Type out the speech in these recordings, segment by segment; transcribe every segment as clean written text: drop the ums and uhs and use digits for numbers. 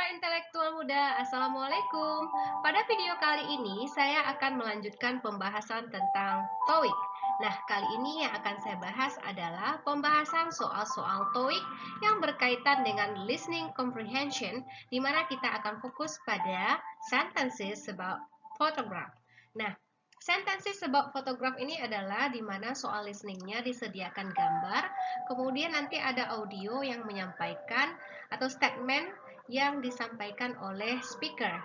para intelektual muda, Assalamualaikum. Pada video kali ini, saya akan melanjutkan pembahasan tentang TOEIC. Nah, kali ini yang akan saya bahas adalah pembahasan soal-soal TOEIC yang berkaitan dengan listening comprehension, di mana kita akan fokus pada sentences about photograph. Nah, sentences about photograph ini adalah di mana soal listeningnya disediakan gambar, kemudian nanti ada audio yang menyampaikan atau statement yang disampaikan oleh speaker.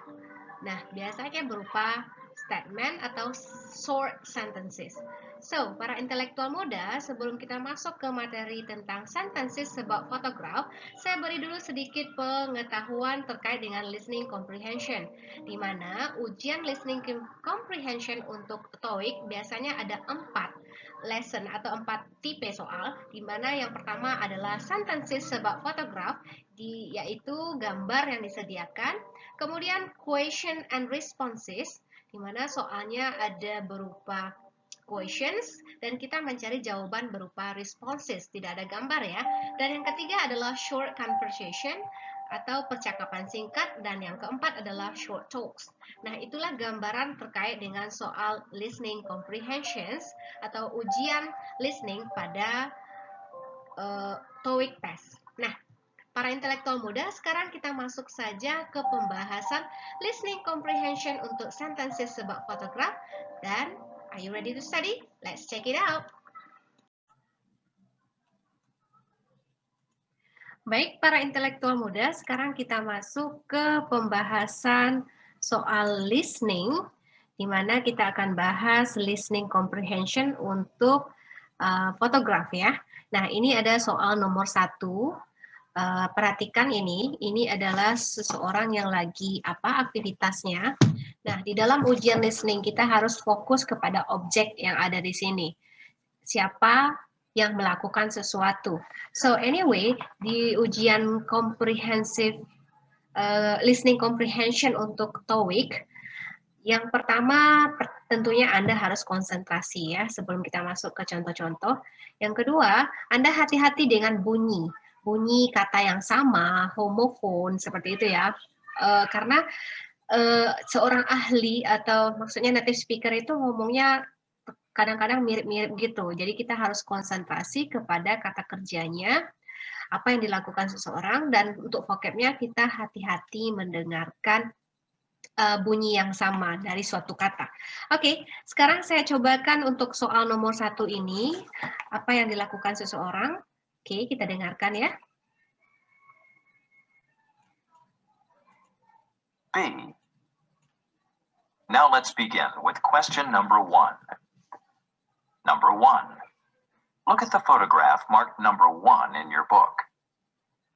Nah, biasanya berupa statement atau short sentences. So, para intelektual muda, sebelum kita masuk ke materi tentang sentences about photograph, saya beri dulu sedikit pengetahuan terkait dengan listening comprehension, di mana ujian listening comprehension untuk TOEIC biasanya ada 4 lesson atau 4 tipe soal, di mana yang pertama adalah sentences about photograph, yaitu gambar yang disediakan. Kemudian question and responses, di mana soalnya ada berupa questions dan kita mencari jawaban berupa responses, tidak ada gambar ya. Dan yang ketiga adalah short conversation atau percakapan singkat, dan yang keempat adalah short talks. Nah, itulah gambaran terkait dengan soal listening comprehensions atau ujian listening pada TOEIC test. Nah, para intelektual muda, sekarang kita masuk saja ke pembahasan listening comprehension untuk sentences about photograph. Dan, are you ready to study? Let's check it out. Baik, para intelektual muda, sekarang kita masuk ke pembahasan soal listening, di mana kita akan bahas listening comprehension untuk photograph ya. Nah, ini ada soal nomor 1. Perhatikan ini adalah seseorang yang lagi aktivitasnya. Nah, di dalam ujian listening kita harus fokus kepada objek yang ada di sini. Siapa yang melakukan sesuatu. So anyway, di ujian comprehensive listening comprehension untuk TOEIC, yang pertama tentunya Anda harus konsentrasi ya sebelum kita masuk ke contoh-contoh. Yang kedua, Anda hati-hati dengan bunyi kata yang sama, homofon seperti itu ya. Karena seorang ahli atau maksudnya native speaker itu ngomongnya kadang-kadang mirip-mirip gitu. Jadi kita harus konsentrasi kepada kata kerjanya, apa yang dilakukan seseorang, dan untuk vocabnya kita hati-hati mendengarkan bunyi yang sama dari suatu kata. Oke, sekarang saya cobakan untuk soal nomor 1 ini, apa yang dilakukan seseorang. Oke, kita dengarkan ya. B. Now let's begin with question number 1. Number 1. Look at the photograph marked number 1 in your book.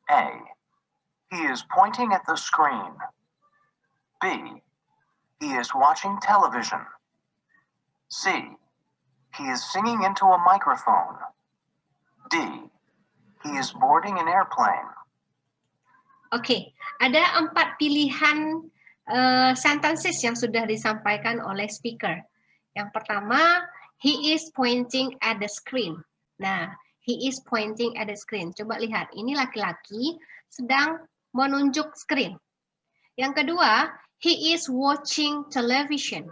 A. He is pointing at the screen. B. He is watching television. C. He is singing into a microphone. D. He is boarding an airplane. Oke, ada 4 pilihan sentences yang sudah disampaikan oleh speaker. Yang pertama, he is pointing at the screen. Nah, he is pointing at the screen. Coba lihat, ini laki-laki sedang menunjuk screen. Yang kedua, he is watching television.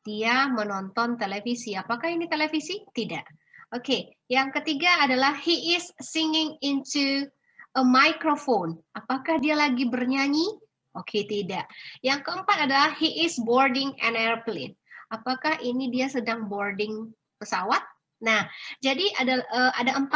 Dia menonton televisi. Apakah ini televisi? Tidak. Oke, yang ketiga adalah he is singing into a microphone. Apakah dia lagi bernyanyi? Oke, tidak. Yang keempat adalah he is boarding an airplane. Apakah ini dia sedang boarding pesawat? Nah, jadi ada 4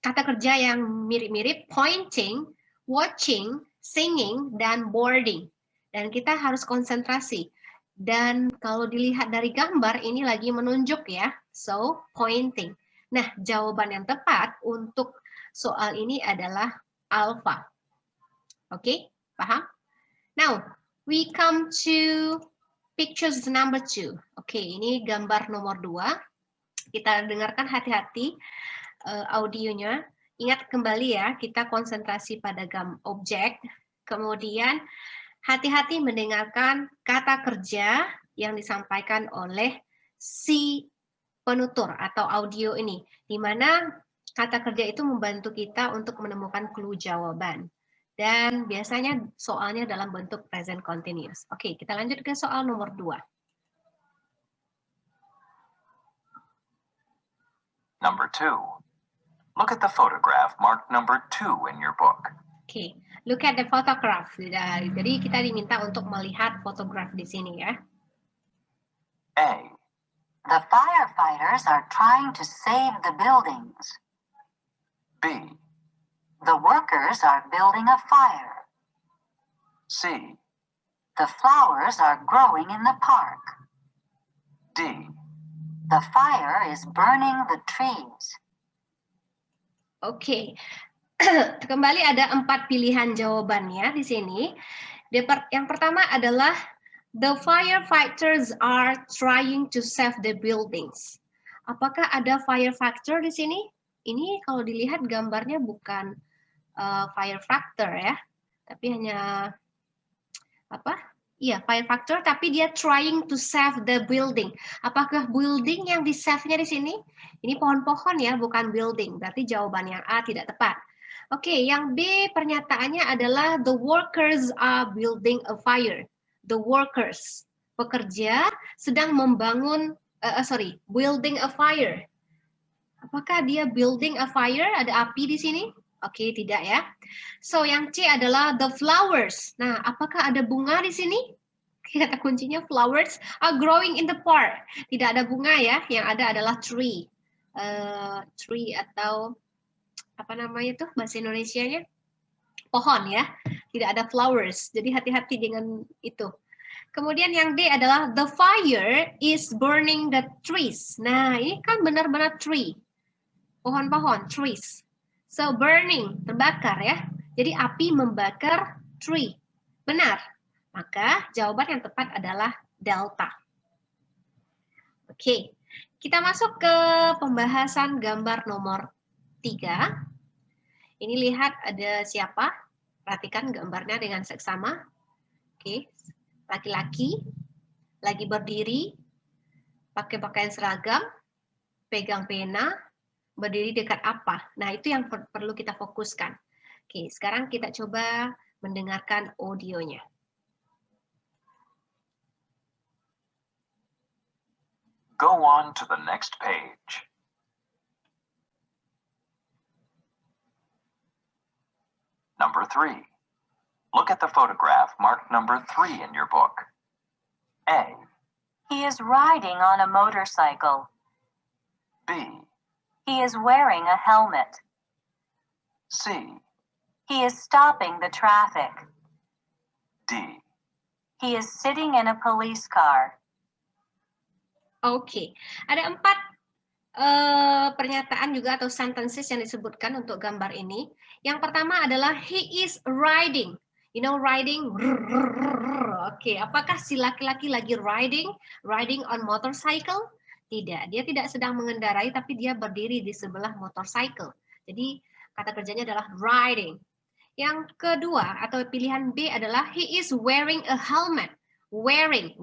kata kerja yang mirip-mirip: pointing, watching, singing, dan boarding. Dan kita harus konsentrasi. Dan kalau dilihat dari gambar, ini lagi menunjuk ya. So, pointing. Nah, jawaban yang tepat untuk soal ini adalah alpha. Oke, paham? Now, we come to pictures number 2. Oke, ini gambar nomor 2. Kita dengarkan hati-hati audionya. Ingat kembali ya, kita konsentrasi pada objek. Kemudian hati-hati mendengarkan kata kerja yang disampaikan oleh si penutur atau audio ini, di mana kata kerja itu membantu kita untuk menemukan clue jawaban. Dan biasanya soalnya dalam bentuk present continuous. Oke, kita lanjut ke soal nomor 2. Number 2. Look at the photograph marked number 2 in your book. Oke, look at the photograph. Jadi kita diminta untuk melihat photograph di sini ya. A. The firefighters are trying to save the buildings. B. The workers are building a fire. C. The flowers are growing in the park. D. The fire is burning the trees. Oke, kembali ada 4 pilihan jawabannya di sini. Yang pertama adalah the firefighters are trying to save the buildings. Apakah ada firefighter di sini? Ini kalau dilihat gambarnya bukan firefighter ya, tapi hanya apa? Iya, firefighter, tapi dia trying to save the building. Apakah building yang di-save-nya di sini? Ini pohon-pohon ya, bukan building. Berarti jawaban yang A tidak tepat. Oke, yang B pernyataannya adalah the workers are building a fire. The workers, pekerja sedang membangun, building a fire. Apakah dia building a fire? Ada api di sini? Oke, tidak ya. So, yang C adalah the flowers. Nah, apakah ada bunga di sini? Kata kuncinya flowers are growing in the park. Tidak ada bunga ya, yang ada adalah tree. Tree atau apa namanya itu bahasa Indonesianya? Pohon ya. Tidak ada flowers. Jadi hati-hati dengan itu. Kemudian yang D adalah the fire is burning the trees. Nah, ini kan benar-benar tree. Pohon-pohon, trees. So, burning, terbakar ya. Jadi api membakar tree. Benar. Maka jawaban yang tepat adalah delta. Oke, kita masuk ke pembahasan gambar nomor 3. Ini lihat ada siapa? Perhatikan gambarnya dengan seksama. Oke, laki-laki, lagi berdiri, pakai pakaian seragam, pegang pena, berdiri dekat apa? Nah, itu yang perlu kita fokuskan. Oke, sekarang kita coba mendengarkan audionya. Go on to the next page. Number 3. Look at the photograph marked number 3 in your book. A. He is riding on a motorcycle. B. He is wearing a helmet. C. He is stopping the traffic. D. He is sitting in a police car. Oke, ada 4 pernyataan juga atau sentences yang disebutkan untuk gambar ini. Yang pertama adalah he is riding. You know riding? Oke, apakah si laki-laki lagi riding on motorcycle? Tidak, dia tidak sedang mengendarai, tapi dia berdiri di sebelah motorcycle. Jadi kata kerjanya adalah riding. Yang kedua atau pilihan B adalah he is wearing a helmet. Wearing.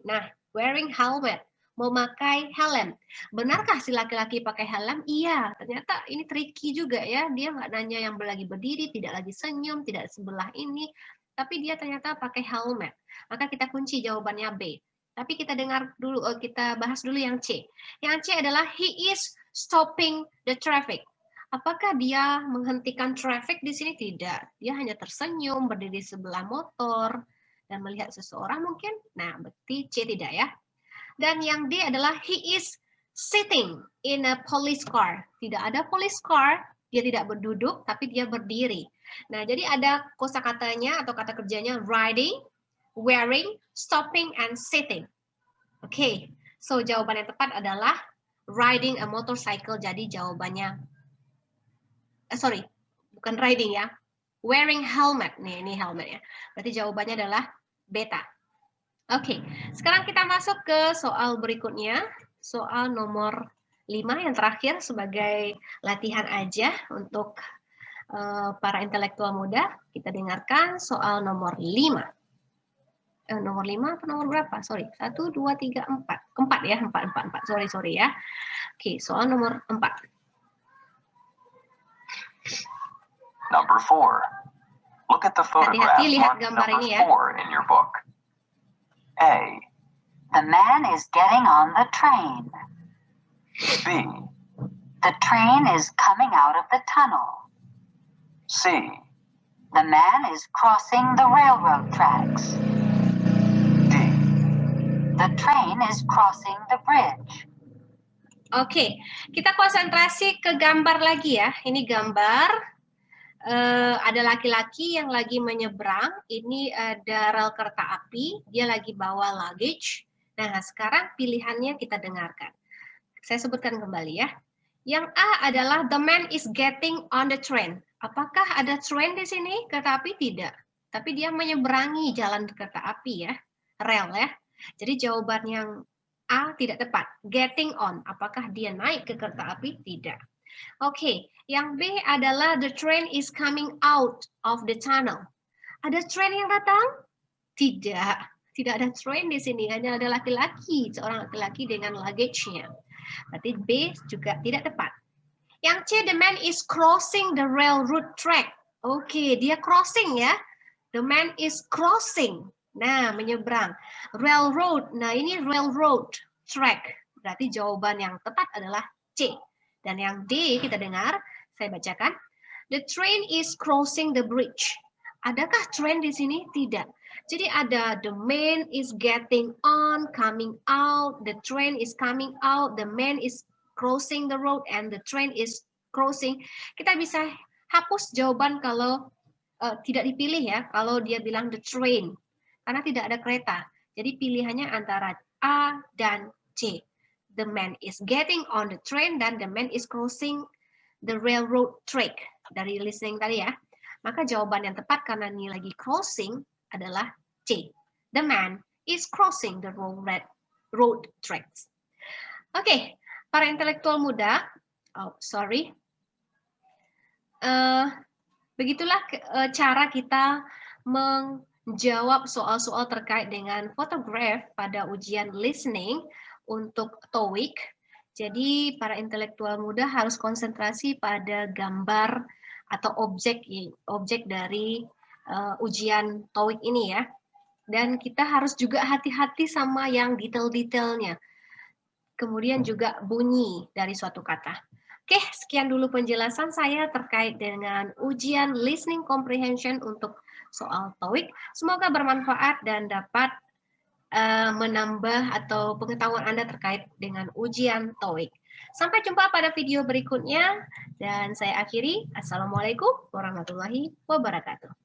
Nah, wearing helmet. Memakai helm. Benarkah si laki-laki pakai helm? Iya, ternyata ini tricky juga ya. Dia nggak nanya yang lagi berdiri, tidak lagi senyum, tidak sebelah ini. Tapi dia ternyata pakai helmet. Maka kita kunci jawabannya B. Tapi kita dengar dulu, kita bahas dulu yang C. Yang C adalah he is stopping the traffic. Apakah dia menghentikan traffic di sini? Tidak. Dia hanya tersenyum, berdiri sebelah motor, dan melihat seseorang mungkin. Nah, berarti C tidak ya. Dan yang D adalah he is sitting in a police car. Tidak ada police car, dia tidak berduduk, tapi dia berdiri. Nah, jadi ada kosakatanya atau kata kerjanya riding, wearing, stopping, and sitting. Oke, so jawaban yang tepat adalah riding a motorcycle. Jadi jawabannya, bukan riding ya, wearing helmet. Nih, ini helmetnya. Berarti jawabannya adalah beta. Oke, sekarang kita masuk ke soal berikutnya. Soal nomor 5 yang terakhir sebagai latihan aja untuk para intelektual muda. Kita dengarkan soal nomor 5. Nomor 5 atau nomor berapa? 1, 2, 3, 4. 4 ya, 4. Sorry ya. Oke, soal nomor 4. Number 4. Look at the photograph Hati-hati lihat marked gambar number ini ya. 4 in your book. A, The man is getting on the train. B, The train is coming out of the tunnel. C, The man is crossing the railroad tracks. D. The train is crossing the bridge. Oke, kita konsentrasi ke gambar lagi ya. Ini gambar, ada laki-laki yang lagi menyeberang. Ini ada rel kereta api, dia lagi bawa luggage. Nah, sekarang pilihannya kita dengarkan. Saya sebutkan kembali ya. Yang A adalah the man is getting on the train. Apakah ada train di sini? Kereta api tidak. Tapi dia menyeberangi jalan kereta api ya, rel ya. Jadi jawaban yang A tidak tepat. Getting on. Apakah dia naik ke kereta api? Tidak. Oke, yang B adalah the train is coming out of the tunnel. Ada train yang datang? Tidak. Tidak ada train di sini. Hanya ada laki-laki. Seorang laki-laki dengan luggage-nya. Berarti B juga tidak tepat. Yang C, the man is crossing the railroad track. Oke, dia crossing ya. The man is crossing. Nah, menyeberang. Railroad. Nah, ini railroad track. Berarti jawaban yang tepat adalah C. Dan yang D kita dengar, saya bacakan. The train is crossing the bridge. Adakah train di sini? Tidak. Jadi ada the man is getting on, coming out, the train is coming out, the man is crossing the road, and the train is crossing. Kita bisa hapus jawaban kalau tidak dipilih ya, kalau dia bilang the train. Karena tidak ada kereta. Jadi pilihannya antara A dan C. The man is getting on the train dan the man is crossing the railroad track. Dari listening tadi ya. Maka jawaban yang tepat karena ini lagi crossing adalah C. The man is crossing the road tracks. Oke, para intelektual muda. Begitulah cara kita menjawab soal-soal terkait dengan photograph pada ujian listening untuk TOEIC. Jadi para intelektual muda harus konsentrasi pada gambar atau objek dari ujian TOEIC ini ya. Dan kita harus juga hati-hati sama yang detail-detailnya. Kemudian juga bunyi dari suatu kata. Oke, sekian dulu penjelasan saya terkait dengan ujian listening comprehension untuk soal TOEIC. Semoga bermanfaat dan dapat menambah atau pengetahuan Anda terkait dengan ujian TOEIC. Sampai jumpa pada video berikutnya dan saya akhiri. Assalamualaikum warahmatullahi wabarakatuh.